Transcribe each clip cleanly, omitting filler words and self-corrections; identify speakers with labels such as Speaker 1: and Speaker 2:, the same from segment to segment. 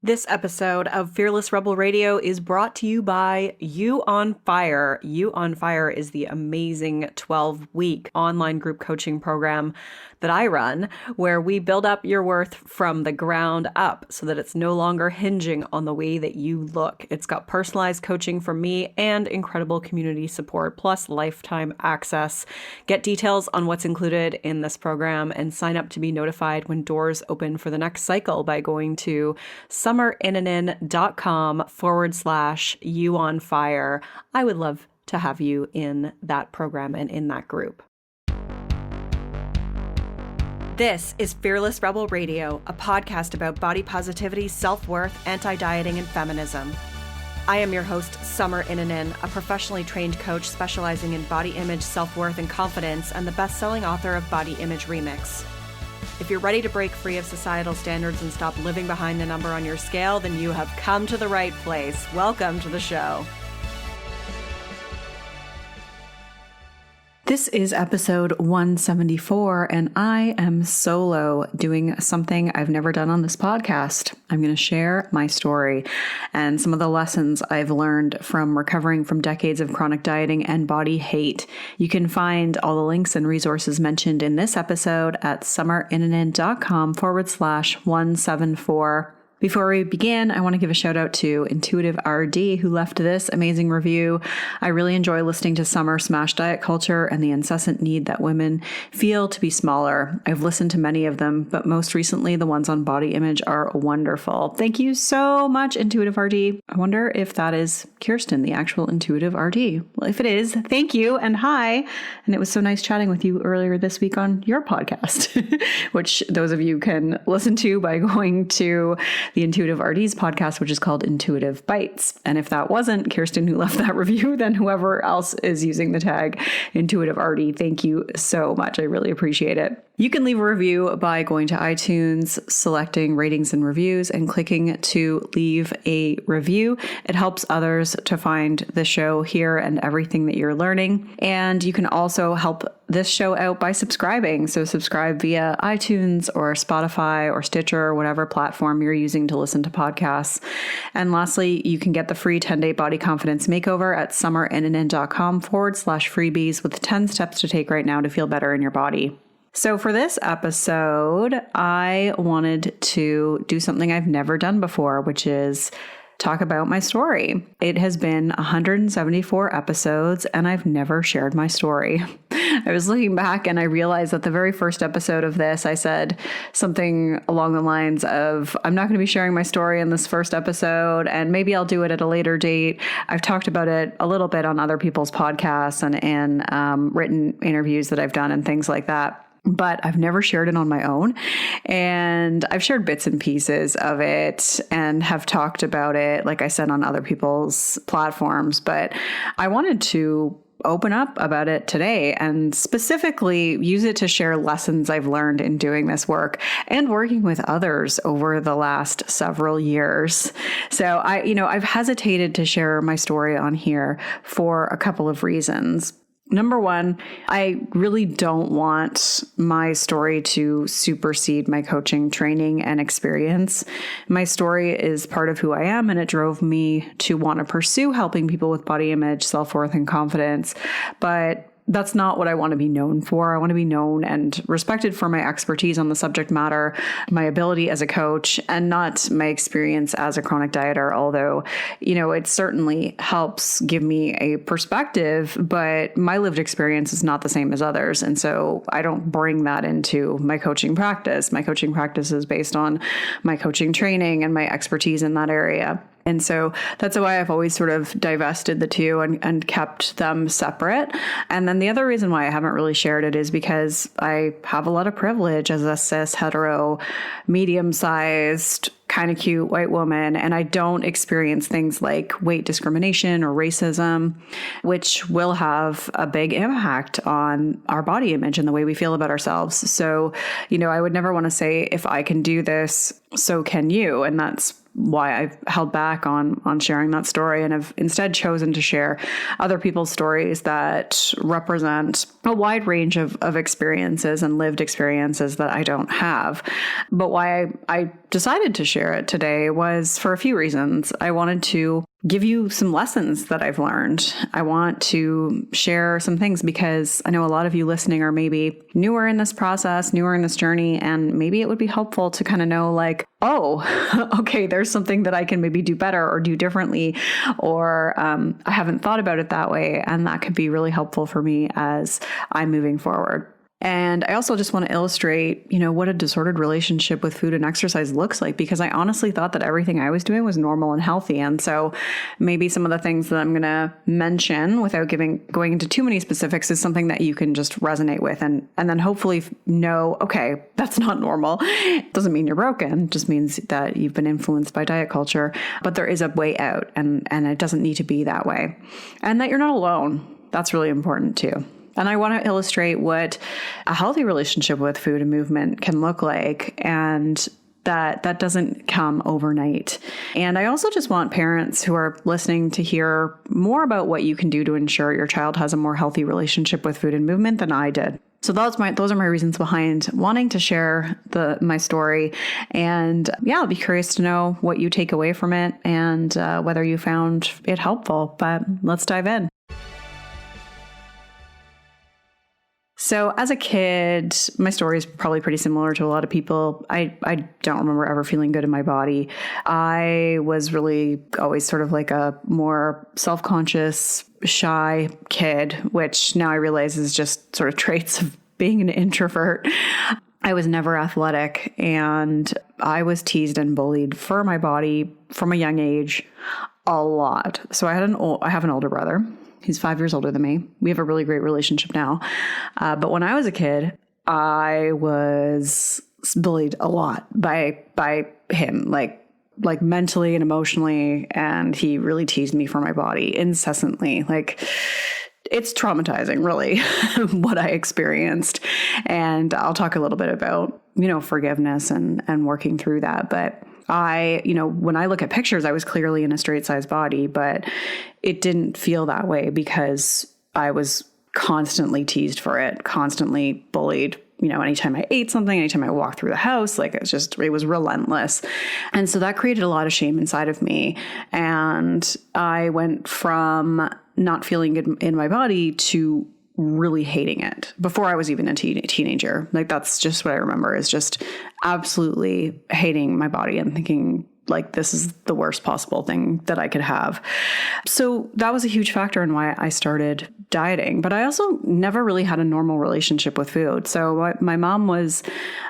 Speaker 1: This episode of Fearless Rebel Radio is brought to you by You on Fire. You on Fire is the amazing 12-week online group coaching program that I run, where we build up your worth from the ground up so that it's no longer hinging on the way that you look. It's got personalized coaching from me and incredible community support, plus lifetime access. Get details on what's included in this program and sign up to be notified when doors open for the next cycle by going to summerinanen.com/you on fire. I would love to have you in that program and in that group. This is Fearless Rebel Radio, a podcast about body positivity, self-worth, anti-dieting, and feminism. I am your host, Summer Inanen, a professionally trained coach specializing in body image, self-worth, and confidence, and the best-selling author of Body Image Remix. If you're ready to break free of societal standards and stop living behind the number on your scale, then you have come to the right place. Welcome to the show. This is episode 174, and I am solo doing something I've never done on this podcast. I'm going to share my story and some of the lessons I've learned from recovering from decades of chronic dieting and body hate. You can find all the links and resources mentioned in this episode at summerinanen.com/174. Before we begin, I want to give a shout out to Intuitive RD, who left this amazing review. I really enjoy listening to Summer smash diet culture and the incessant need that women feel to be smaller. I've listened to many of them, but most recently, the ones on body image are wonderful. Thank you so much, Intuitive RD. I wonder if that is Kirsten, the actual Intuitive RD. Well, if it is, thank you and hi. And it was so nice chatting with you earlier this week on your podcast, which those of you can listen to by going to the Intuitive RD's podcast, which is called Intuitive Bites. And if that wasn't Kirsten who left that review, then whoever else is using the tag Intuitive RD, thank you so much. I really appreciate it. You can leave a review by going to iTunes, selecting ratings and reviews, and clicking to leave a review. It helps others to find the show here and everything that you're learning. And you can also help this show out by subscribing. So subscribe via iTunes or Spotify or Stitcher or whatever platform you're using to listen to podcasts. And lastly, you can get the free 10-day body confidence makeover at summerinanen.com/freebies with 10 steps to take right now to feel better in your body. So for this episode, I wanted to do something I've never done before, which is talk about my story. It has been 174 episodes and I've never shared my story. I was looking back and I realized that the very first episode of this, I said something along the lines of, I'm not going to be sharing my story in this first episode and maybe I'll do it at a later date. I've talked about it a little bit on other people's podcasts and written interviews that I've done and things like that. But I've never shared it on my own. And I've shared bits and pieces of it and have talked about it, like I said, on other people's platforms. But I wanted to open up about it today and specifically use it to share lessons I've learned in doing this work and working with others over the last several years. So I've hesitated to share my story on here for a couple of reasons. Number one, I really don't want my story to supersede my coaching training and experience. My story is part of who I am, and it drove me to want to pursue helping people with body image, self-worth, and confidence. But that's not what I want to be known for. I want to be known and respected for my expertise on the subject matter, my ability as a coach, and not my experience as a chronic dieter. Although, it certainly helps give me a perspective, but my lived experience is not the same as others. And so I don't bring that into my coaching practice. My coaching practice is based on my coaching training and my expertise in that area. And so that's why I've always sort of divested the two and kept them separate. And then the other reason why I haven't really shared it is because I have a lot of privilege as a cis, hetero, medium-sized, kind of cute white woman, and I don't experience things like weight discrimination or racism, which will have a big impact on our body image and the way we feel about ourselves. So, I would never want to say, if I can do this, so can you. And that's why I've held back on sharing that story and have instead chosen to share other people's stories that represent a wide range of experiences and lived experiences that I don't have. But why I decided to share share it today was for a few reasons. I wanted to give you some lessons that I've learned. I want to share some things because I know a lot of you listening are maybe newer in this process, newer in this journey, and maybe it would be helpful to kind of know like, oh, okay, there's something that I can maybe do better or do differently, or I haven't thought about it that way. And that could be really helpful for me as I'm moving forward. And I also just want to illustrate, what a disordered relationship with food and exercise looks like, because I honestly thought that everything I was doing was normal and healthy. And so maybe some of the things that I'm going to mention without going into too many specifics is something that you can just resonate with and then hopefully know, okay, that's not normal. It doesn't mean you're broken. It just means that you've been influenced by diet culture, but there is a way out and it doesn't need to be that way. And that you're not alone. That's really important too. And I want to illustrate what a healthy relationship with food and movement can look like, and that doesn't come overnight. And I also just want parents who are listening to hear more about what you can do to ensure your child has a more healthy relationship with food and movement than I did. So those are my reasons behind wanting to share my story. And I'll be curious to know what you take away from it and whether you found it helpful. But let's dive in. So as a kid, my story is probably pretty similar to a lot of people. I don't remember ever feeling good in my body. I was really always sort of like a more self-conscious, shy kid, which now I realize is just sort of traits of being an introvert. I was never athletic, and I was teased and bullied for my body from a young age a lot. So I have an older brother. He's 5 years older than me. We have a really great relationship now. But when I was a kid, I was bullied a lot by him, like mentally and emotionally. And he really teased me for my body incessantly. Like, it's traumatizing, really, what I experienced. And I'll talk a little bit about, forgiveness and working through that. But when I look at pictures, I was clearly in a straight size body, but it didn't feel that way because I was constantly teased for it, constantly bullied. Anytime I ate something, anytime I walked through the house, it was relentless. And so that created a lot of shame inside of me. And I went from not feeling good in my body to really hating it before I was even a teenager. Like, that's just what I remember, is just absolutely hating my body and thinking like this is the worst possible thing that I could have. So that was a huge factor in why I started dieting. But I also never really had a normal relationship with food. So my mom was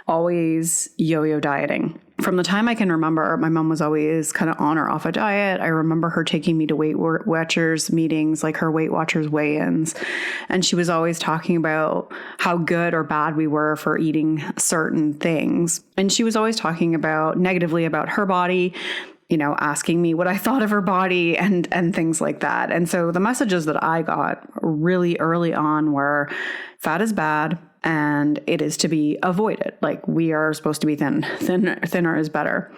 Speaker 1: always yo-yo dieting. From the time I can remember, my mom was always kind of on or off a diet. I remember her taking me to Weight Watchers meetings, like her Weight Watchers weigh-ins. And she was always talking about how good or bad we were for eating certain things. And she was always talking negatively about her body, asking me what I thought of her body and things like that. And so the messages that I got really early on were fat is bad and it is to be avoided. Like, we are supposed to be thinner is better.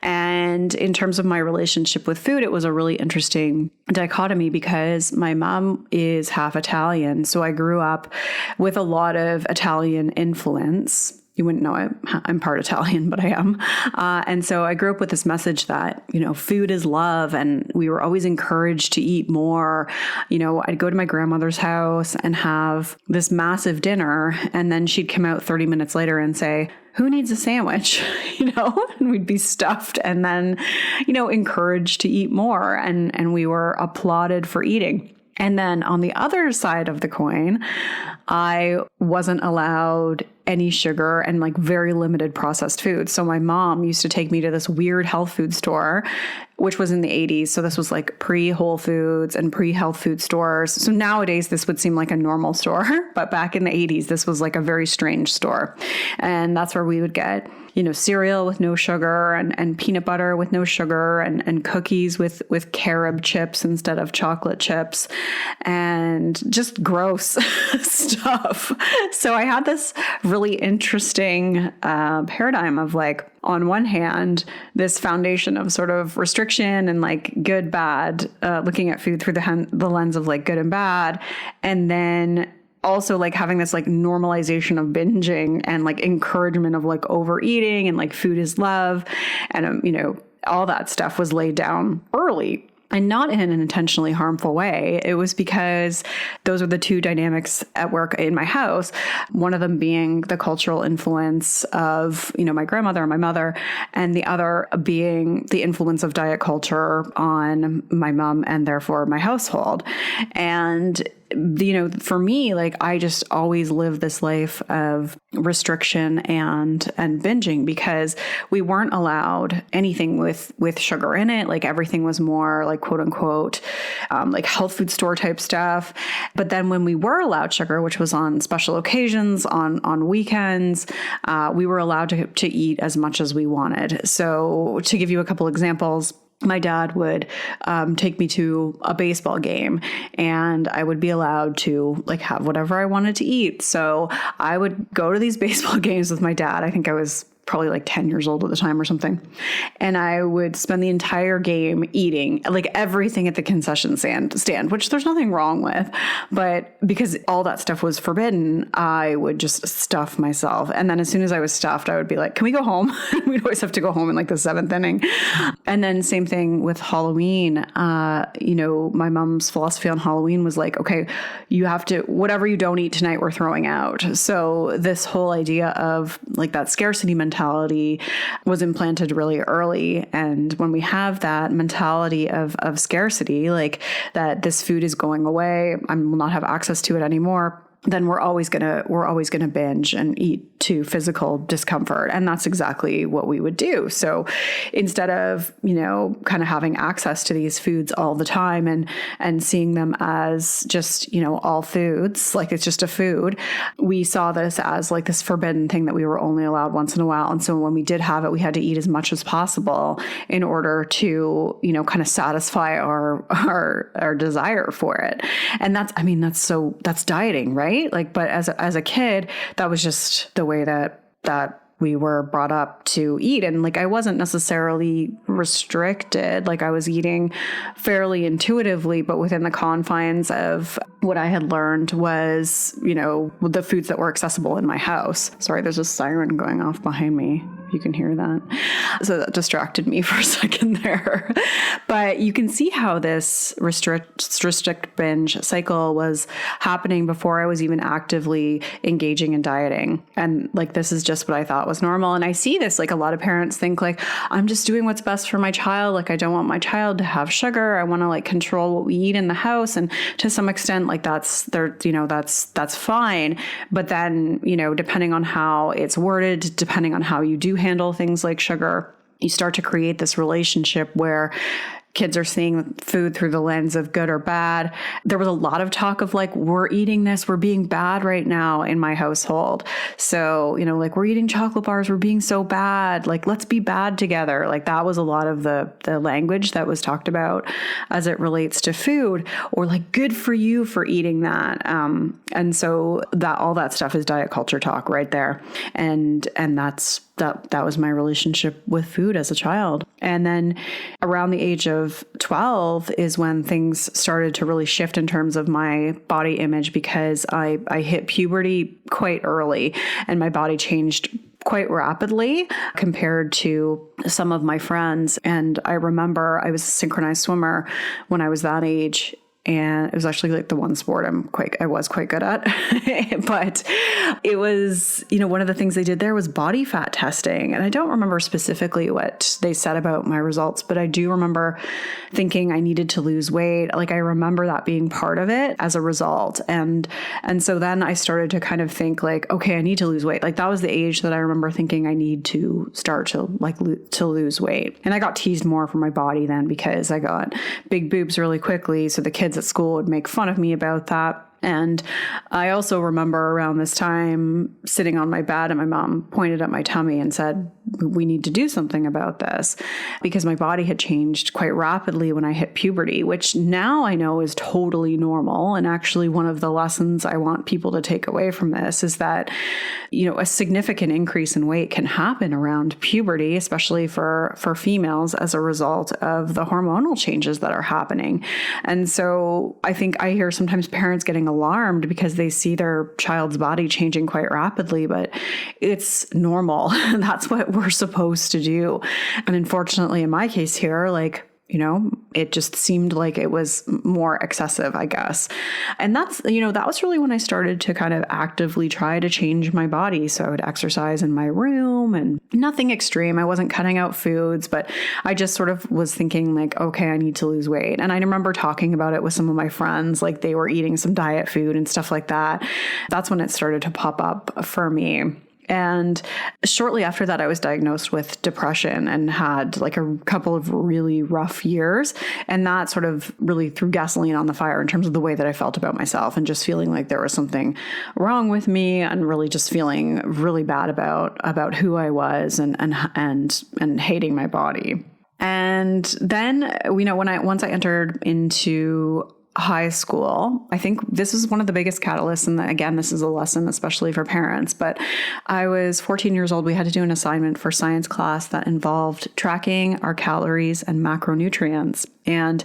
Speaker 1: And in terms of my relationship with food, it was a really interesting dichotomy because my mom is half Italian. So I grew up with a lot of Italian influence. You wouldn't know I'm part Italian, but I am. And so I grew up with this message that, food is love. And we were always encouraged to eat more. I'd go to my grandmother's house and have this massive dinner. And then she'd come out 30 minutes later and say, who needs a sandwich? And we'd be stuffed and then, encouraged to eat more. And we were applauded for eating. And then on the other side of the coin, I wasn't allowed any sugar and very limited processed food. So my mom used to take me to this weird health food store, which was in the 80s. So this was pre-Whole Foods and pre-health food stores. So nowadays this would seem like a normal store, but back in the 80s, this was a very strange store. And that's where we would get, cereal with no sugar and peanut butter with no sugar and cookies with carob chips instead of chocolate chips and just gross stuff. So I had this really interesting paradigm of on one hand, this foundation of sort of restriction and good, bad, looking at food through the lens of good and bad. And then also like having this like normalization of binging and like encouragement of like overeating and like food is love. And, all that stuff was laid down early. And not in an intentionally harmful way. It was because those are the two dynamics at work in my house. One of them being the cultural influence of, my grandmother and my mother, and the other being the influence of diet culture on my mom and therefore my household. And for me, like I just always lived this life of restriction and binging because we weren't allowed anything with sugar in it. Like everything was more like quote unquote, like health food store type stuff. But then when we were allowed sugar, which was on special occasions, on weekends, we were allowed to eat as much as we wanted. So to give you a couple examples, my dad would take me to a baseball game and I would be allowed to like have whatever I wanted to eat. So I would go to these baseball games with my dad. I think I was probably like 10 years old at the time or something. And I would spend the entire game eating like everything at the concession stand, which there's nothing wrong with. But because all that stuff was forbidden, I would just stuff myself. And then as soon as I was stuffed, I would be like, can we go home? We'd always have to go home in like the 7th inning. And then same thing with Halloween. My mom's philosophy on Halloween was like, okay, you have to, whatever you don't eat tonight, we're throwing out. So this whole idea of like that scarcity mentality was implanted really early. And when we have that mentality of scarcity, like that this food is going away, I will not have access to it anymore, then we're always gonna binge and eat to physical discomfort. And that's exactly what we would do. So instead of, kind of having access to these foods all the time and seeing them as just, all foods, like it's just a food, we saw this as like this forbidden thing that we were only allowed once in a while. And so when we did have it, we had to eat as much as possible in order to, kind of satisfy our desire for it. And that's dieting, right? Like, but as a kid, that was just the way that we were brought up to eat. And like, I wasn't necessarily restricted. Like I was eating fairly intuitively, but within the confines of what I had learned was, the foods that were accessible in my house. Sorry, there's a siren going off behind me. You can hear that. So that distracted me for a second there. But you can see how this restrict binge cycle was happening before I was even actively engaging in dieting. And like, this is just what I thought was normal. And I see this, like a lot of parents think like, I'm just doing what's best for my child. Like I don't want my child to have sugar. I want to like control what we eat in the house. And to some extent, like that's fine. But then, depending on how it's worded, depending on how you do handle things like sugar, you start to create this relationship where kids are seeing food through the lens of good or bad. There was a lot of talk of like, we're eating this, we're being bad right now in my household. So, like we're eating chocolate bars, we're being so bad, like let's be bad together. Like that was a lot of the language that was talked about as it relates to food, or like good for you for eating that. And so that all that stuff is diet culture talk right there. And that was my relationship with food as a child. And then around the age of 12 is when things started to really shift in terms of my body image, because I hit puberty quite early and my body changed quite rapidly compared to some of my friends. And I remember I was a synchronized swimmer when I was that age. And it was actually like the one sport I was quite good at. But it was, one of the things they did there was body fat testing. And I don't remember specifically what they said about my results, but I do remember thinking I needed to lose weight. Like I remember that being part of it as a result. And so then I started to kind of think like, okay, I need to lose weight. Like that was the age that I remember thinking I need to start to lose weight. And I got teased more for my body then because I got big boobs really quickly. So the kids at school would make fun of me about that. And I also remember around this time sitting on my bed and my mom pointed at my tummy and said, we need to do something about this, because my body had changed quite rapidly when I hit puberty, which now I know is totally normal. And actually one of the lessons I want people to take away from this is that, a significant increase in weight can happen around puberty, especially for females as a result of the hormonal changes that are happening. And so I think I hear sometimes parents getting alarmed because they see their child's body changing quite rapidly, but it's normal. That's what we're supposed to do. And unfortunately, in my case here, it just seemed like it was more excessive, I guess. And that was really when I started to kind of actively try to change my body. So I would exercise in my room and nothing extreme. I wasn't cutting out foods, but I just sort of was thinking okay, I need to lose weight. And I remember talking about it with some of my friends, they were eating some diet food and stuff like that. That's when it started to pop up for me. And shortly after that, I was diagnosed with depression and had a couple of really rough years. And that sort of really threw gasoline on the fire in terms of the way that I felt about myself and just feeling like there was something wrong with me and really just feeling really bad about who I was and hating my body. And then, once I entered into high school, I think this is one of the biggest catalysts. And again, this is a lesson, especially for parents, but I was 14 years old. We had to do an assignment for science class that involved tracking our calories and macronutrients. And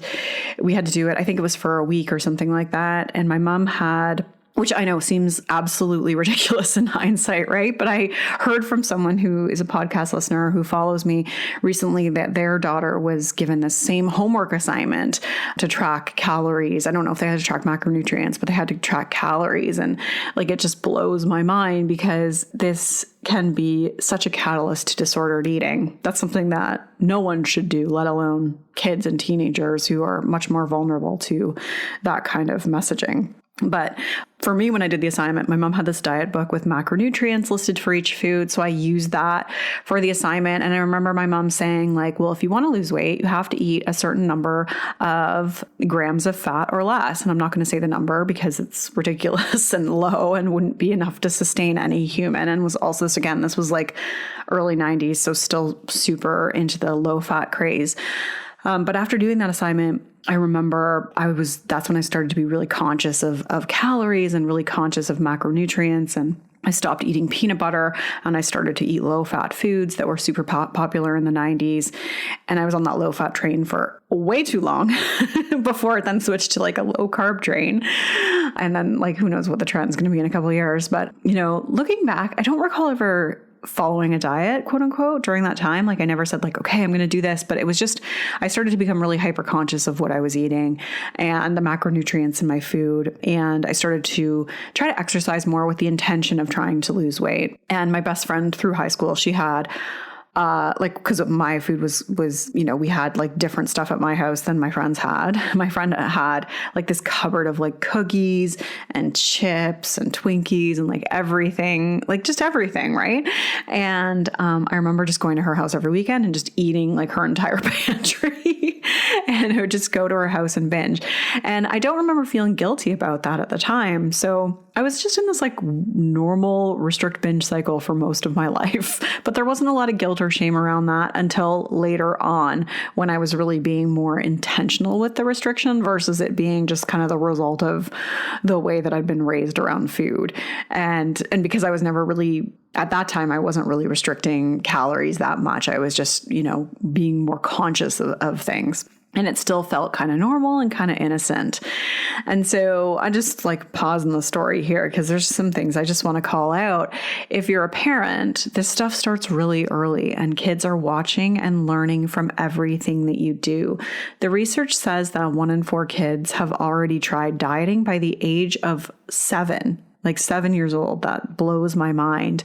Speaker 1: we had to do it, I think it was for a week or something like that. And my mom had, which I know seems absolutely ridiculous in hindsight, right? But I heard from someone who is a podcast listener who follows me recently that their daughter was given the same homework assignment to track calories. I don't know if they had to track macronutrients, but they had to track calories. And it just blows my mind because this can be such a catalyst to disordered eating. That's something that no one should do, let alone kids and teenagers who are much more vulnerable to that kind of messaging. But for me, when I did the assignment, my mom had this diet book with macronutrients listed for each food. So I used that for the assignment. And I remember my mom saying well, if you want to lose weight, you have to eat a certain number of grams of fat or less. And I'm not going to say the number because it's ridiculous and low and wouldn't be enough to sustain any human. And was also, this was early 90s. So still super into the low fat craze. But after doing that assignment, I remember that's when I started to be really conscious of calories and really conscious of macronutrients. And I stopped eating peanut butter and I started to eat low fat foods that were super popular in the 90s. And I was on that low fat train for way too long before it then switched to a low carb train. And then who knows what the trend's going to be in a couple of years. But, looking back, I don't recall ever following a diet, quote unquote, during that time. I never said okay, I'm going to do this, but it was just, I started to become really hyper conscious of what I was eating and the macronutrients in my food. And I started to try to exercise more with the intention of trying to lose weight. And my best friend through high school, she had because my food was, we had different stuff at my house than my friends had. My friend had this cupboard of cookies and chips and Twinkies and everything, just everything. Right. And, I remember just going to her house every weekend and just eating her entire pantry and I would just go to her house and binge. And I don't remember feeling guilty about that at the time. So I was just in this normal restrict binge cycle for most of my life, but there wasn't a lot of guilt or shame around that until later on when I was really being more intentional with the restriction versus it being just kind of the result of the way that I'd been raised around food. And because I was never really, at that time, I wasn't really restricting calories that much. I was just, being more conscious of things. And it still felt kind of normal and kind of innocent. And so I just pause in the story here because there's some things I just want to call out. If you're a parent, this stuff starts really early and kids are watching and learning from everything that you do. The research says that 1 in 4 kids have already tried dieting by the age of 7. 7 years old. That blows my mind.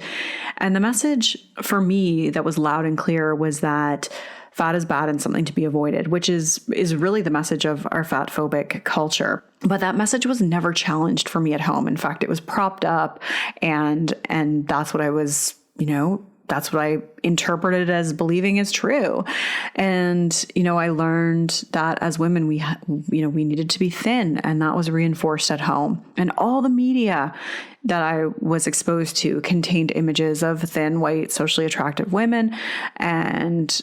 Speaker 1: And the message for me that was loud and clear was that fat is bad and something to be avoided, which is really the message of our fat phobic culture. But that message was never challenged for me at home. In fact, it was propped up and that's what I was, that's what I interpreted as believing is true. And, I learned that as women, we needed to be thin, and that was reinforced at home. And all the media that I was exposed to contained images of thin, white, socially attractive women. And,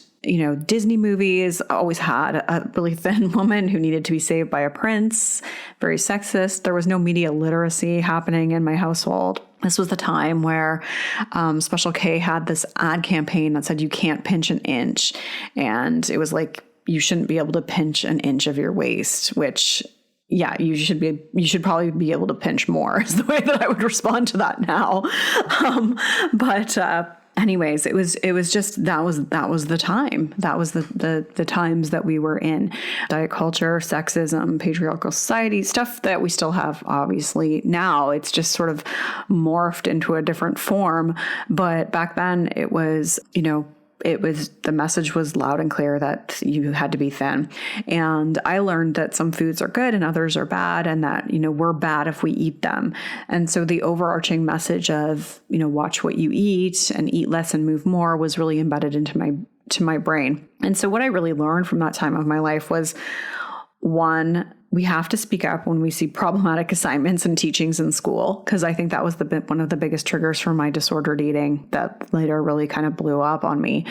Speaker 1: Disney movies always had a really thin woman who needed to be saved by a prince, very sexist. There was no media literacy happening in my household. This was the time where Special K had this ad campaign that said you can't pinch an inch. And it was you shouldn't be able to pinch an inch of your waist, which yeah, you should probably be able to pinch more is the way that I would respond to that now. But anyways, it was just, that was the time. That was the times that we were in. Diet culture, sexism, patriarchal society, stuff that we still have, obviously. Now it's just sort of morphed into a different form. But back then it was, the message was loud and clear that you had to be thin. And I learned that some foods are good and others are bad, and that, we're bad if we eat them. And so the overarching message of, watch what you eat and eat less and move more was really embedded into my brain. And so what I really learned from that time of my life was, one, we have to speak up when we see problematic assignments and teachings in school, because I think that was one of the biggest triggers for my disordered eating that later really kind of blew up on me.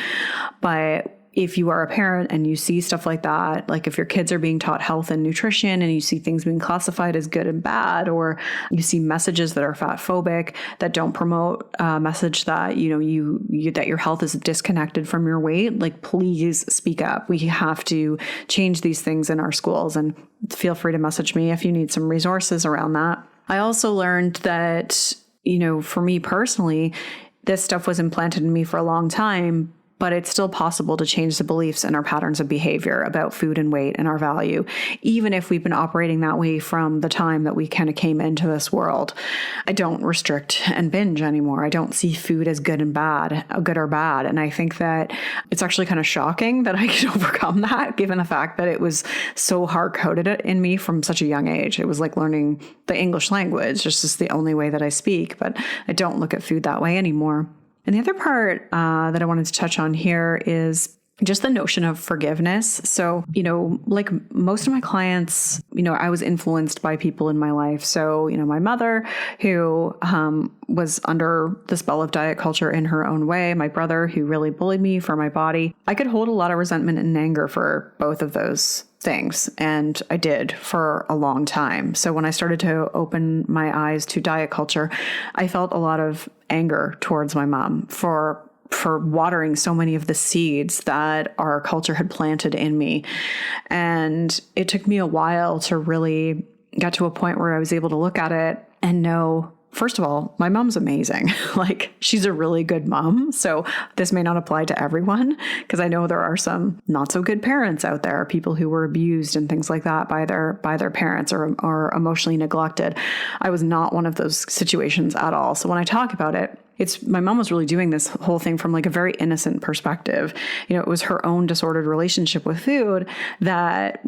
Speaker 1: But if you are a parent and you see stuff like that, like if your kids are being taught health and nutrition and you see things being classified as good and bad, or you see messages that are fat phobic, that don't promote a message that, that your health is disconnected from your weight, like, please speak up. We have to change these things in our schools, and feel free to message me if you need some resources around that. I also learned that, for me personally, this stuff was implanted in me for a long time, but it's still possible to change the beliefs and our patterns of behavior about food and weight and our value, even if we've been operating that way from the time that we kind of came into this world. I don't restrict and binge anymore. I don't see food as good or bad. And I think that it's actually kind of shocking that I could overcome that, given the fact that it was so hard-coded in me from such a young age. It was like learning the English language. It's just the only way that I speak, but I don't look at food that way anymore. And the other part that I wanted to touch on here is just the notion of forgiveness. So, like most of my clients, I was influenced by people in my life. So, my mother, who was under the spell of diet culture in her own way, my brother, who really bullied me for my body. I could hold a lot of resentment and anger for both of those things. And I did for a long time. So when I started to open my eyes to diet culture, I felt a lot of anger towards my mom for watering so many of the seeds that our culture had planted in me. And it took me a while to really get to a point where I was able to look at it and know, first of all, my mom's amazing. Like, she's a really good mom. So this may not apply to everyone, because I know there are some not so good parents out there, people who were abused and things like that by their parents or emotionally neglected. I was not one of those situations at all. So when I talk about it, my mom was really doing this whole thing from like a very innocent perspective. It was her own disordered relationship with food that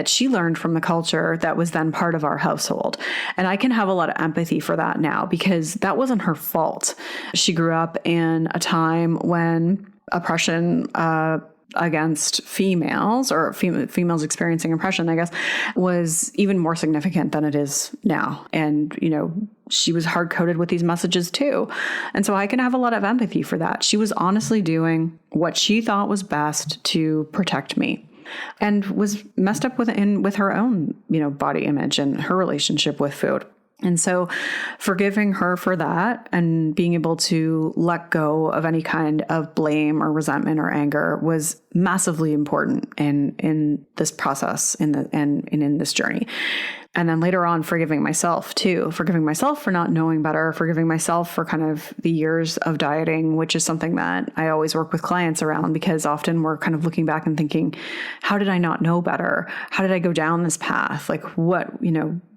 Speaker 1: she learned from the culture that was then part of our household. And I can have a lot of empathy for that now, because that wasn't her fault. She grew up in a time when oppression, against females, or females experiencing oppression, I guess, was even more significant than it is now. And, she was hard-coded with these messages too. And so I can have a lot of empathy for that. She was honestly doing what she thought was best to protect me, and was messed up with her own, body image and her relationship with food. And so forgiving her for that and being able to let go of any kind of blame or resentment or anger was massively important in this process and in this journey. And then later on, forgiving myself too, forgiving myself for not knowing better, forgiving myself for kind of the years of dieting, which is something that I always work with clients around, because often we're kind of looking back and thinking, how did I not know better? How did I go down this path? Like, what,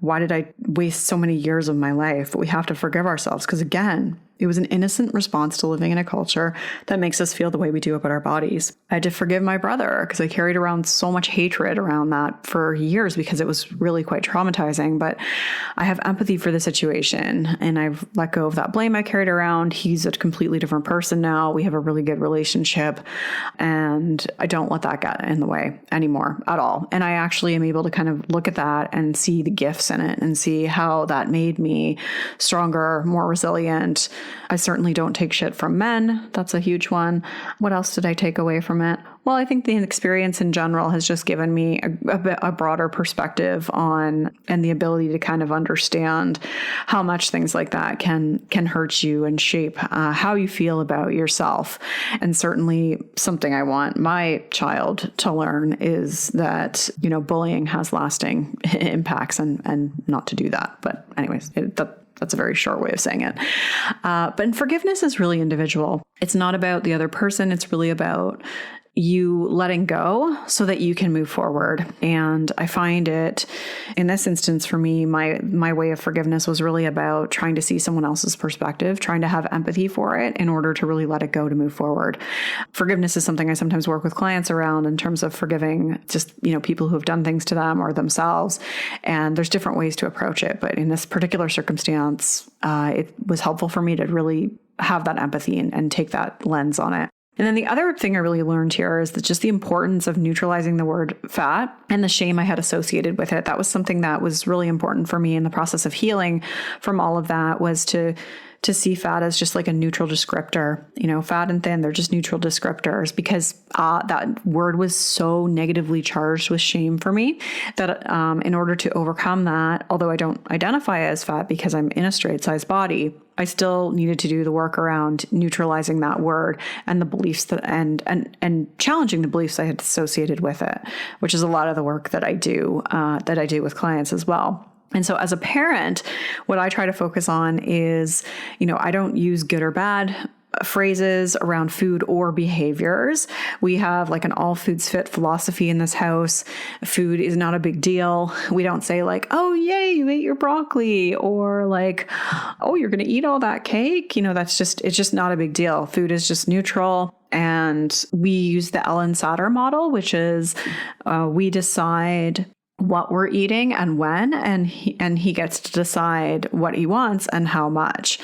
Speaker 1: why did I waste so many years of my life? But we have to forgive ourselves, because again, it was an innocent response to living in a culture that makes us feel the way we do about our bodies. I had to forgive my brother, because I carried around so much hatred around that for years, because it was really quite traumatizing. But I have empathy for the situation, and I've let go of that blame I carried around. He's a completely different person now. We have a really good relationship, and I don't let that get in the way anymore at all. And I actually am able to kind of look at that and see the gifts in it, and see how that made me stronger, more resilient, I certainly don't take shit from men. That's a huge one. What else did I take away from it? Well, I think the experience in general has just given me a broader perspective on and the ability to kind of understand how much things like that can hurt you and shape how you feel about yourself. And certainly something I want my child to learn is that, bullying has lasting impacts and not to do that. But anyways, that's a very short way of saying it. But forgiveness is really individual. It's not about the other person. It's really about you letting go so that you can move forward. And I find it in this instance for me, my way of forgiveness was really about trying to see someone else's perspective, trying to have empathy for it in order to really let it go to move forward. Forgiveness is something I sometimes work with clients around in terms of forgiving just, people who have done things to them or themselves. And there's different ways to approach it. But in this particular circumstance, it was helpful for me to really have that empathy and take that lens on it. And then the other thing I really learned here is that just the importance of neutralizing the word fat and the shame I had associated with it. That was something that was really important for me in the process of healing from all of that, was to see fat as just like a neutral descriptor. Fat and thin, they're just neutral descriptors, because that word was so negatively charged with shame for me that in order to overcome that, although I don't identify as fat because I'm in a straight size body, I still needed to do the work around neutralizing that word and the beliefs that and challenging the beliefs I had associated with it, which is a lot of the work that I do with clients as well. And so as a parent, what I try to focus on is, I don't use good or bad phrases around food or behaviors. We have like an all foods fit philosophy in this house. Food is not a big deal. We don't say like, oh, yay, you ate your broccoli, or like, oh, you're going to eat all that cake. It's just not a big deal. Food is just neutral. And we use the Ellen Satter model, which is we decide what we're eating and when, and he gets to decide what he wants and how much.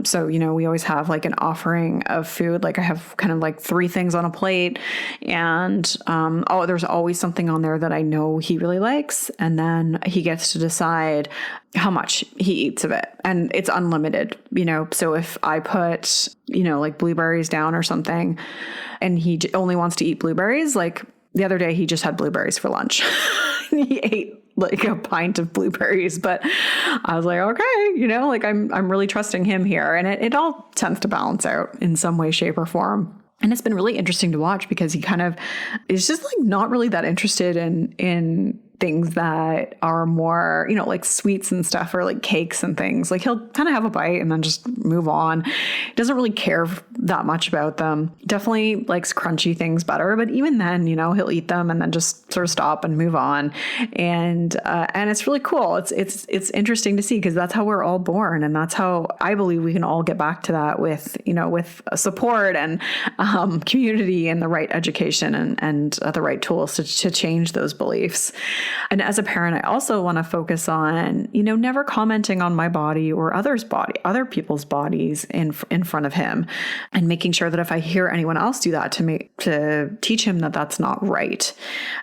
Speaker 1: So, we always have like an offering of food. Like I have kind of like 3 things on a plate, and there's always something on there that I know he really likes. And then he gets to decide how much he eats of it, and it's unlimited, so if I put, like blueberries down or something, and he only wants to eat blueberries, like the other day he just had blueberries for lunch. He ate like a pint of blueberries, but I was like, okay, like I'm really trusting him here. And it all tends to balance out in some way, shape, or form. And it's been really interesting to watch, because he kind of is just like not really that interested in things that are more, like sweets and stuff, or like cakes and things. Like he'll kind of have a bite and then just move on. He doesn't really care that much about them. Definitely likes crunchy things better, but even then, he'll eat them and then just sort of stop and move on. And it's really cool. It's interesting to see, because that's how we're all born, and that's how I believe we can all get back to that with support and community and the right education and the right tools to change those beliefs. And as a parent, I also want to focus on, never commenting on my body or other people's bodies in front of him, and making sure that if I hear anyone else do that, to teach him that that's not right.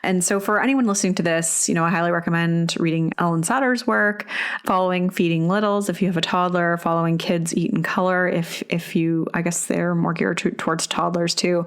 Speaker 1: And so for anyone listening to this, I highly recommend reading Ellen Satter's work, following Feeding Littles if you have a toddler, following Kids Eat in Color if you, I guess they're more geared towards toddlers too.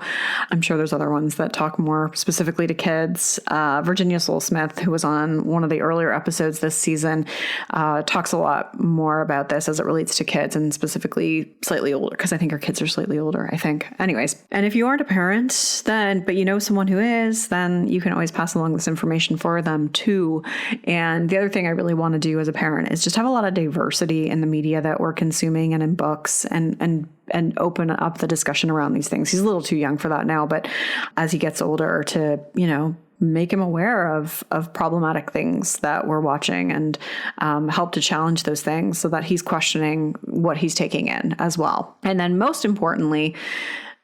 Speaker 1: I'm sure there's other ones that talk more specifically to kids. Virginia Soul-Smith, who was on one of the earlier episodes this season, talks a lot more about this as it relates to kids, and specifically slightly older, because I think our kids are slightly older, I think. Anyways, and if you aren't a parent, but you know someone who is, then you can always pass along this information for them too. And the other thing I really want to do as a parent is just have a lot of diversity in the media that we're consuming and in books, and open up the discussion around these things. He's a little too young for that now, but as he gets older, to, make him aware of problematic things that we're watching, and help to challenge those things so that he's questioning what he's taking in as well. And then most importantly,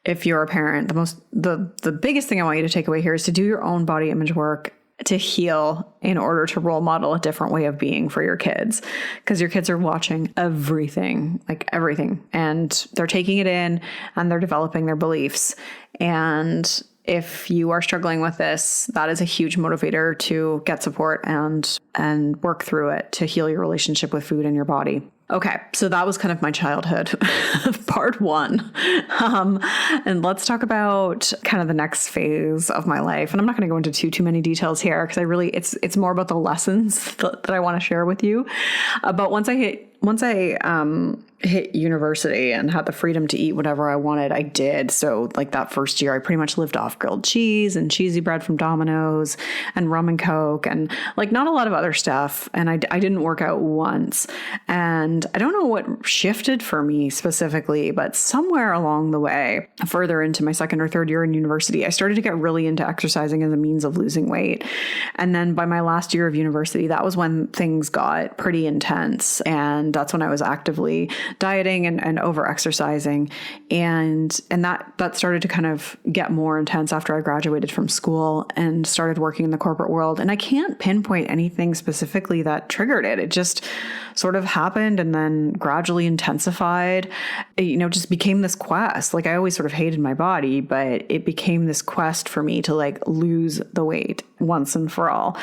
Speaker 1: if you're a parent, the biggest thing I want you to take away here is to do your own body image work to heal in order to role model a different way of being for your kids, because your kids are watching everything, and they're taking it in, and they're developing their beliefs. And if you are struggling with this, that is a huge motivator to get support and work through it to heal your relationship with food and your body. Okay, so that was kind of my childhood, part one. And let's talk about kind of the next phase of my life. And I'm not going to go into too many details here because it's more about the lessons that I want to share with you. But once I hit university and had the freedom to eat whatever I wanted, I did. So like that first year, I pretty much lived off grilled cheese and cheesy bread from Domino's and rum and Coke and like not a lot of other stuff. And I didn't work out once. And I don't know what shifted for me specifically, but somewhere along the way, further into my second or third year in university, I started to get really into exercising as a means of losing weight. And then by my last year of university, that was when things got pretty intense. And that's when I was actively dieting and over exercising. And that started to kind of get more intense after I graduated from school and started working in the corporate world. And I can't pinpoint anything specifically that triggered it. It just sort of happened and then gradually intensified. It, just became this quest. Like I always sort of hated my body, but it became this quest for me to like lose the weight once and for all.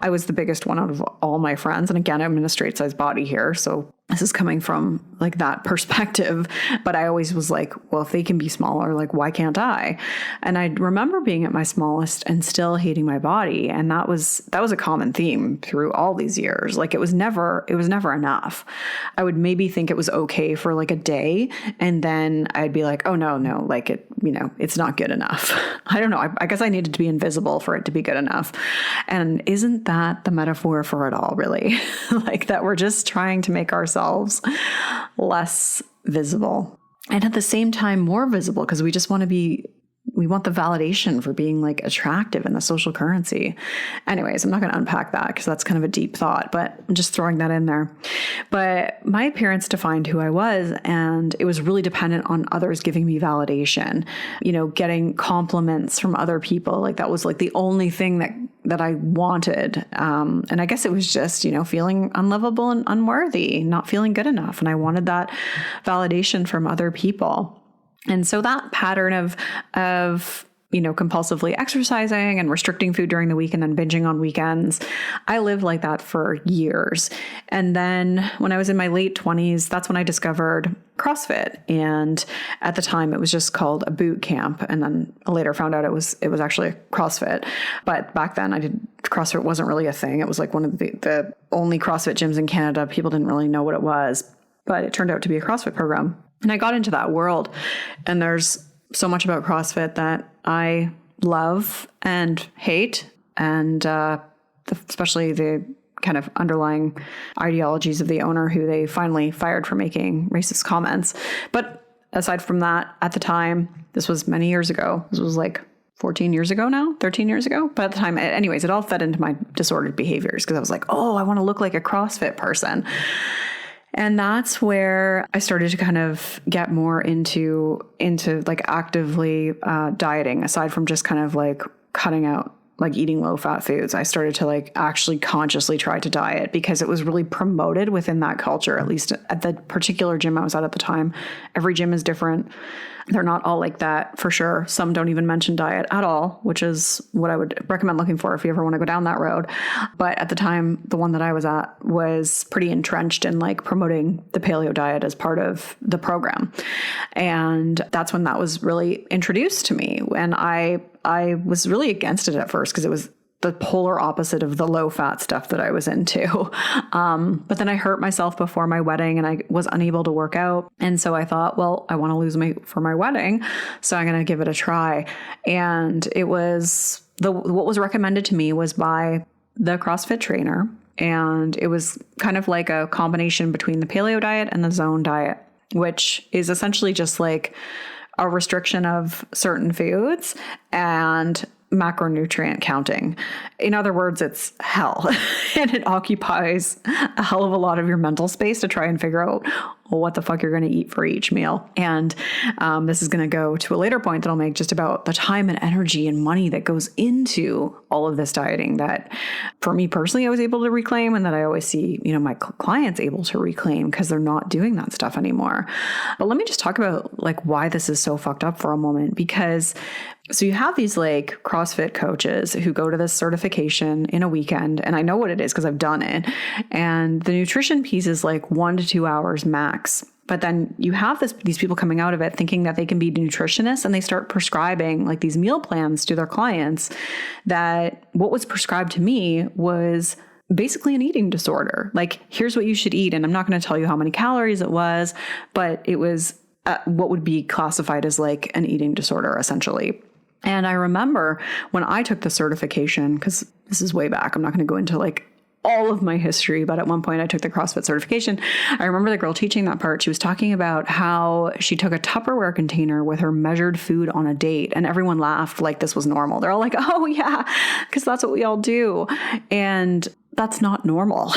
Speaker 1: I was the biggest one out of all my friends. And again, I'm in a straight size body here. So this is coming from like that perspective, but I always was like, well, if they can be smaller, like why can't I? And I remember being at my smallest and still hating my body. And that was a common theme through all these years. Like it was never enough. I would maybe think it was okay for like a day. And then I'd be like, oh no, like it's not good enough. I don't know. I guess I needed to be invisible for it to be good enough. And isn't that the metaphor for it all, really? Like that we're just trying to make ourselves less visible and at the same time more visible because we just want the validation for being like attractive in the social currency. Anyways, I'm not going to unpack that because that's kind of a deep thought, but I'm just throwing that in there. But my appearance defined who I was, and it was really dependent on others giving me validation, getting compliments from other people. Like that was like the only thing that I wanted. And I guess it was just, feeling unlovable and unworthy, not feeling good enough. And I wanted that validation from other people. And so that pattern of compulsively exercising and restricting food during the week and then binging on weekends, I lived like that for years. And then when I was in my late 20s, that's when I discovered CrossFit. And at the time it was just called a boot camp. And then I later found out it was actually a CrossFit. But back then CrossFit wasn't really a thing. It was like one of the only CrossFit gyms in Canada. People didn't really know what it was, but it turned out to be a CrossFit program. And I got into that world, and there's so much about CrossFit that I love and hate, and especially the kind of underlying ideologies of the owner who they finally fired for making racist comments. But aside from that, at the time, this was many years ago. This was like 14 years ago now, 13 years ago. But at the time, anyways, it all fed into my disordered behaviors because I was like, oh, I want to look like a CrossFit person. And that's where I started to kind of get more into like actively dieting, aside from just kind of like cutting out, like eating low fat foods. I started to like actually consciously try to diet because it was really promoted within that culture, at least at the particular gym I was at the time. Every gym is different. They're not all like that for sure. Some don't even mention diet at all, which is what I would recommend looking for if you ever want to go down that road. But at the time, the one that I was at was pretty entrenched in like promoting the Paleo Diet as part of the program. And that's when that was really introduced to me. And I was really against it at first because it was the polar opposite of the low fat stuff that I was into. But then I hurt myself before my wedding and I was unable to work out. And so I thought, well, I want to lose weight for my wedding, so I'm going to give it a try. And it was what was recommended to me was by the CrossFit trainer. And it was kind of like a combination between the Paleo Diet and the Zone Diet, which is essentially just like a restriction of certain foods and macronutrient counting. In other words, it's hell. And it occupies a hell of a lot of your mental space to try and figure out what the fuck you're going to eat for each meal. And this is going to go to a later point that I'll make just about the time and energy and money that goes into all of this dieting that for me personally, I was able to reclaim, and that I always see, my clients able to reclaim because they're not doing that stuff anymore. But let me just talk about like why this is so fucked up for a moment, because So you have these like CrossFit coaches who go to this certification in a weekend, and I know what it is because I've done it. And the nutrition piece is like 1 to 2 hours max. But then you have these people coming out of it thinking that they can be nutritionists, and they start prescribing like these meal plans to their clients that what was prescribed to me was basically an eating disorder. Like, here's what you should eat. And I'm not going to tell you how many calories it was, but it was what would be classified as like an eating disorder, essentially. And I remember when I took the certification, because this is way back, I'm not going to go into like all of my history, but at one point I took the CrossFit certification. I remember the girl teaching that part. She was talking about how she took a Tupperware container with her measured food on a date, and everyone laughed like this was normal. They're all like, oh yeah, because that's what we all do. And that's not normal.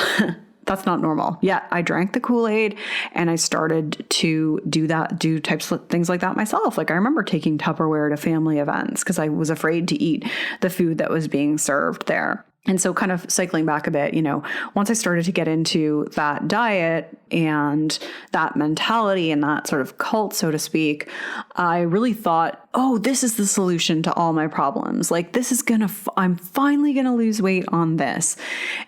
Speaker 1: That's not normal. Yeah, I drank the Kool-Aid and I started to do types of things like that myself. Like I remember taking Tupperware to family events because I was afraid to eat the food that was being served there. And so kind of cycling back a bit, once I started to get into that diet and that mentality and that sort of cult, so to speak, I really thought, oh, this is the solution to all my problems. Like I'm finally going to lose weight on this.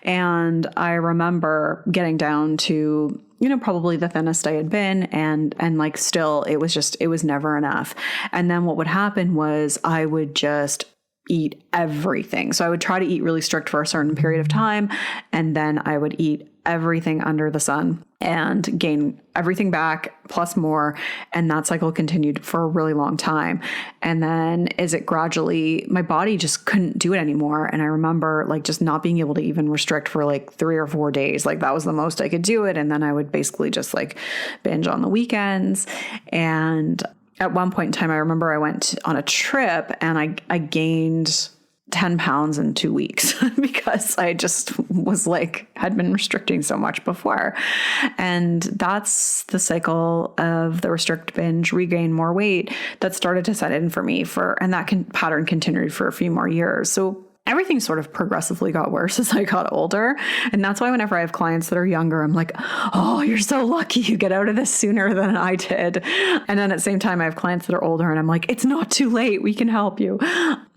Speaker 1: And I remember getting down to, probably the thinnest I had been. And like, still, it was never enough. And then what would happen was I would just eat everything. So I would try to eat really strict for a certain period of time, and then I would eat everything under the sun and gain everything back plus more. And that cycle continued for a really long time. And then as it gradually, my body just couldn't do it anymore. And I remember like just not being able to even restrict for like 3 or 4 days. Like that was the most I could do it. And then I would basically just like binge on the weekends. And at one point in time, I remember I went on a trip and I gained 10 pounds in 2 weeks because I just was like, had been restricting so much before. And that's the cycle of the restrict, binge, regain more weight that started to set in for me and that pattern continued for a few more years. So everything sort of progressively got worse as I got older. And that's why whenever I have clients that are younger, I'm like, oh, you're so lucky you get out of this sooner than I did. And then at the same time, I have clients that are older and I'm like, it's not too late. We can help you.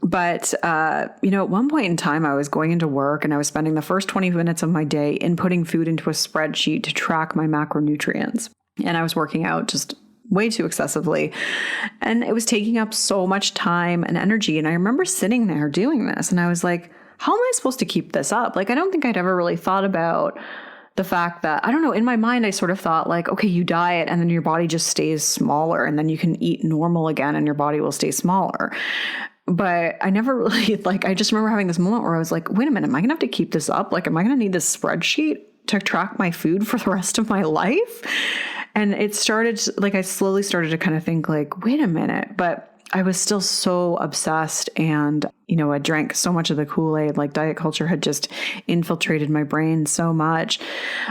Speaker 1: But, at one point in time, I was going into work and I was spending the first 20 minutes of my day inputting food into a spreadsheet to track my macronutrients. And I was working out just way too excessively. And it was taking up so much time and energy. And I remember sitting there doing this and I was like, how am I supposed to keep this up? Like, I don't think I'd ever really thought about the fact that, I don't know, in my mind, I sort of thought like, okay, you diet and then your body just stays smaller and then you can eat normal again and your body will stay smaller. But I never really I just remember having this moment where I was like, wait a minute, am I going to have to keep this up? Like, am I going to need this spreadsheet to track my food for the rest of my life? And it started, I slowly started to kind of think like, wait a minute, but I was still so obsessed and, I drank so much of the Kool-Aid, like diet culture had just infiltrated my brain so much.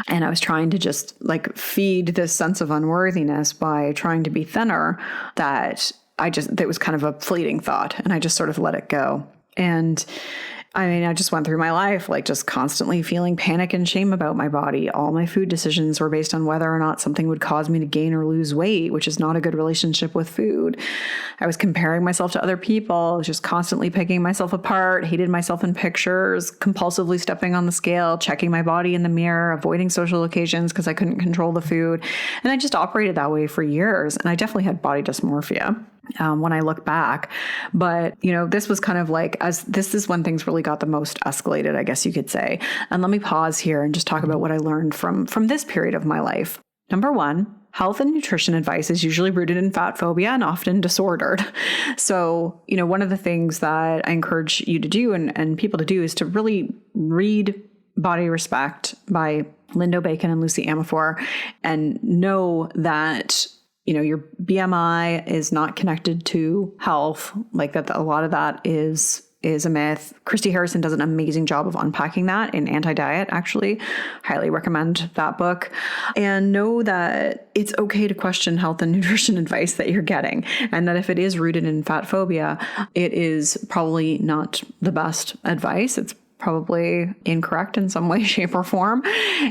Speaker 1: And I was trying to just feed this sense of unworthiness by trying to be thinner that it was kind of a fleeting thought and I just sort of let it go. And I just went through my life, just constantly feeling panic and shame about my body. All my food decisions were based on whether or not something would cause me to gain or lose weight, which is not a good relationship with food. I was comparing myself to other people, just constantly picking myself apart, hated myself in pictures, compulsively stepping on the scale, checking my body in the mirror, avoiding social occasions because I couldn't control the food. And I just operated that way for years. And I definitely had body dysmorphia. When I look back. But, this was kind of this is when things really got the most escalated, I guess you could say. And let me pause here and just talk about what I learned from this period of my life. Number one, health and nutrition advice is usually rooted in fat phobia and often disordered. So, one of the things that I encourage you to do and people to do is to really read Body Respect by Lindo Bacon and Lucy Amefor and know that your BMI is not connected to health, that a lot of that is a myth. Christy Harrison does an amazing job of unpacking that in Anti-Diet, actually. Highly recommend that book. And know that it's okay to question health and nutrition advice that you're getting. And that if it is rooted in fat phobia, it is probably not the best advice. It's probably incorrect in some way, shape, or form.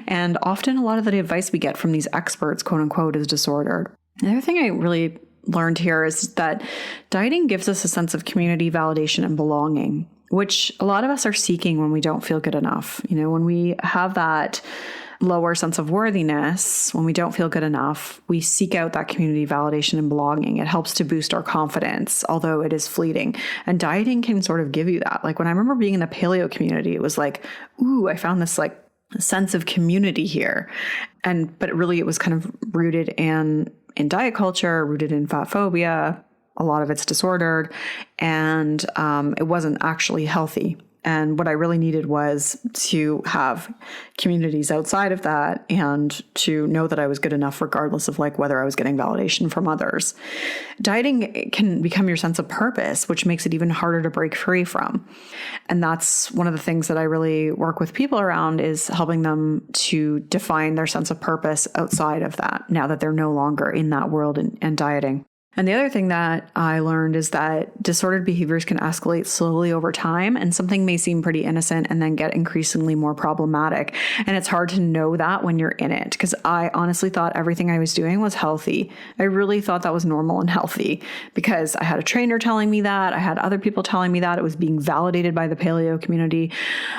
Speaker 1: And often a lot of the advice we get from these experts, quote unquote, is disordered. The other thing I really learned here is that dieting gives us a sense of community validation and belonging, which a lot of us are seeking when we don't feel good enough. When we have that lower sense of worthiness, when we don't feel good enough, we seek out that community validation and belonging. It helps to boost our confidence, although it is fleeting. And dieting can sort of give you that. Like when I remember being in the paleo community, it was like, ooh, I found this like sense of community here. But really it was kind of rooted in diet culture, rooted in fat phobia. A lot of it's disordered, and it wasn't actually healthy. And what I really needed was to have communities outside of that and to know that I was good enough regardless of like whether I was getting validation from others. Dieting can become your sense of purpose, which makes it even harder to break free from. And that's one of the things that I really work with people around, is helping them to define their sense of purpose outside of that, now that they're no longer in that world and dieting. And the other thing that I learned is that disordered behaviors can escalate slowly over time, and something may seem pretty innocent and then get increasingly more problematic. And it's hard to know that when you're in it, because I honestly thought everything I was doing was healthy. I really thought that was normal and healthy because I had a trainer telling me that. I had other people telling me that. It was being validated by the paleo community.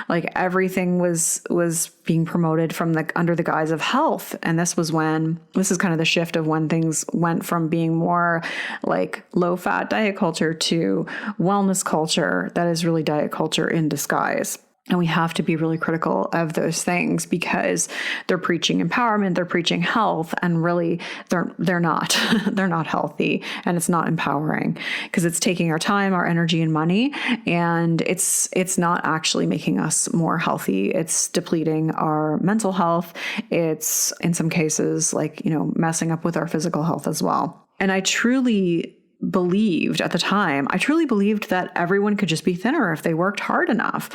Speaker 1: Like everything was being promoted from under the guise of health. And this is kind of the shift of when things went from being more like low fat diet culture to wellness culture that is really diet culture in disguise. And we have to be really critical of those things because they're preaching empowerment, they're preaching health, and really they're not. They're not healthy, and it's not empowering because it's taking our time, our energy, and money, and it's not actually making us more healthy. It's depleting our mental health. It's in some cases like, messing up with our physical health as well. And I truly believed at the time, that everyone could just be thinner if they worked hard enough.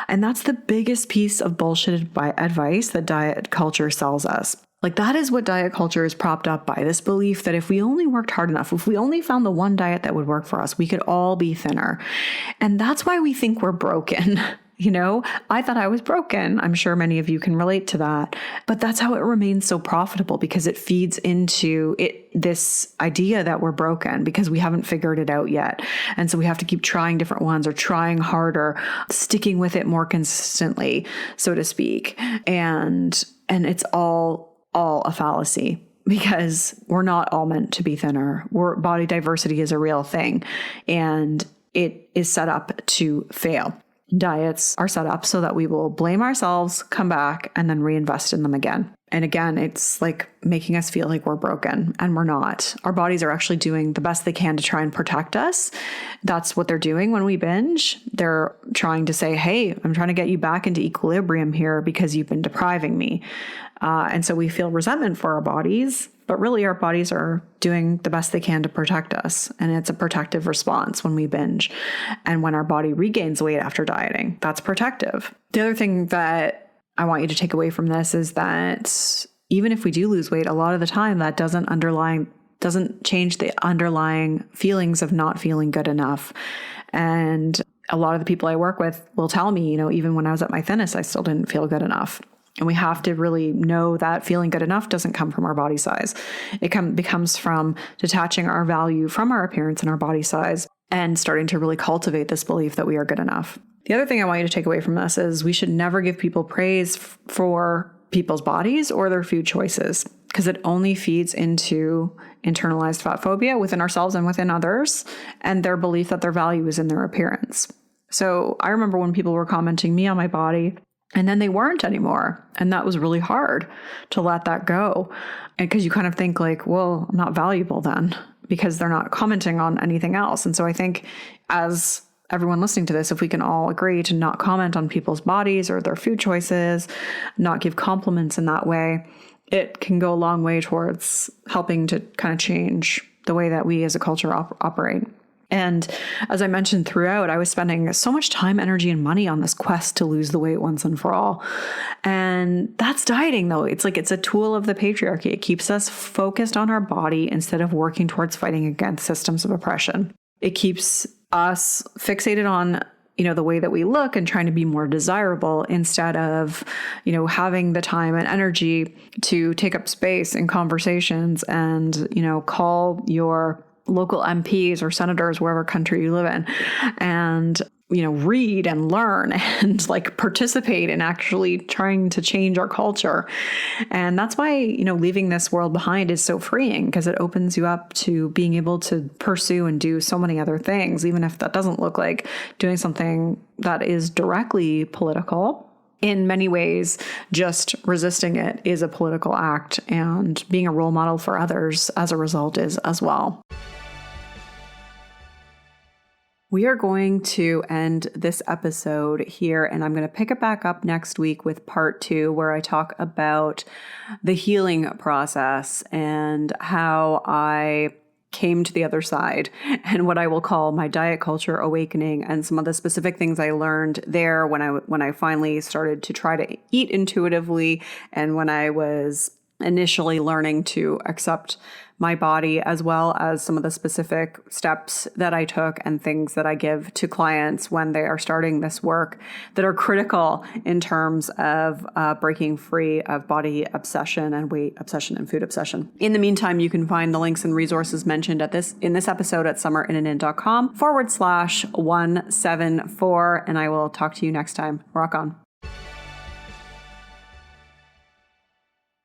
Speaker 1: And that's the biggest piece of bullshit advice that diet culture sells us. Like that is what diet culture is propped up by, this belief that if we only worked hard enough, if we only found the one diet that would work for us, we could all be thinner. And that's why we think we're broken. I thought I was broken. I'm sure many of you can relate to that, but that's how it remains so profitable, because it feeds into this idea that we're broken because we haven't figured it out yet. And so we have to keep trying different ones or trying harder, sticking with it more consistently, so to speak. And it's all a fallacy, because we're not all meant to be thinner. Body diversity is a real thing, and it is set up to fail. Diets are set up so that we will blame ourselves, come back, and then reinvest in them again. And again, it's like making us feel like we're broken, and we're not. Our bodies are actually doing the best they can to try and protect us. That's what they're doing when we binge. They're trying to say, hey, I'm trying to get you back into equilibrium here because you've been depriving me. And so we feel resentment for our bodies, but really our bodies are doing the best they can to protect us. And it's a protective response when we binge. And when our body regains weight after dieting, that's protective. The other thing that I want you to take away from this is that even if we do lose weight, a lot of the time that doesn't change the underlying feelings of not feeling good enough. And a lot of the people I work with will tell me, even when I was at my thinnest, I still didn't feel good enough. And we have to really know that feeling good enough doesn't come from our body size. It becomes from detaching our value from our appearance and our body size and starting to really cultivate this belief that we are good enough. The other thing I want you to take away from this is we should never give people praise for people's bodies or their food choices, because it only feeds into internalized fat phobia within ourselves and within others, and their belief that their value is in their appearance. So I remember when people were commenting me on my body, and then they weren't anymore. And that was really hard to let that go. And because you kind of think like, well, I'm not valuable then, because they're not commenting on anything else. And so I think as everyone listening to this, if we can all agree to not comment on people's bodies or their food choices, not give compliments in that way, it can go a long way towards helping to kind of change the way that we as a culture operate. And as I mentioned throughout, I was spending so much time, energy, and money on this quest to lose the weight once and for all. And that's dieting, though. It's a tool of the patriarchy. It keeps us focused on our body instead of working towards fighting against systems of oppression. It keeps us fixated on, the way that we look and trying to be more desirable instead of, having the time and energy to take up space in conversations and, call your local MPs or senators, wherever country you live in, and read and learn and like participate in actually trying to change our culture. And that's why, leaving this world behind is so freeing, because it opens you up to being able to pursue and do so many other things, even if that doesn't look like doing something that is directly political. In many ways, just resisting it is a political act, and being a role model for others as a result is as well. We are going to end this episode here, and I'm going to pick it back up next week with part 2, where I talk about the healing process and how I came to the other side, and what I will call my diet culture awakening, and some of the specific things I learned there when I finally started to try to eat intuitively, and when I was initially learning to accept my body, as well as some of the specific steps that I took and things that I give to clients when they are starting this work that are critical in terms of breaking free of body obsession and weight obsession and food obsession. In the meantime, you can find the links and resources mentioned in this episode at summerinnanen.com/174, and I will talk to you next time. Rock on.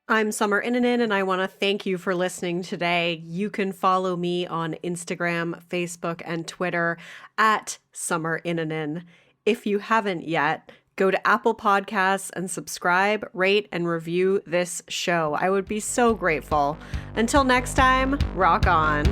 Speaker 1: I'm Summer Innanen, and I want to thank you for listening today. You can follow me on Instagram, Facebook, and Twitter at Summer Innanen. If you haven't yet, go to Apple Podcasts and subscribe, rate, and review this show. I would be so grateful. Until next time, rock on.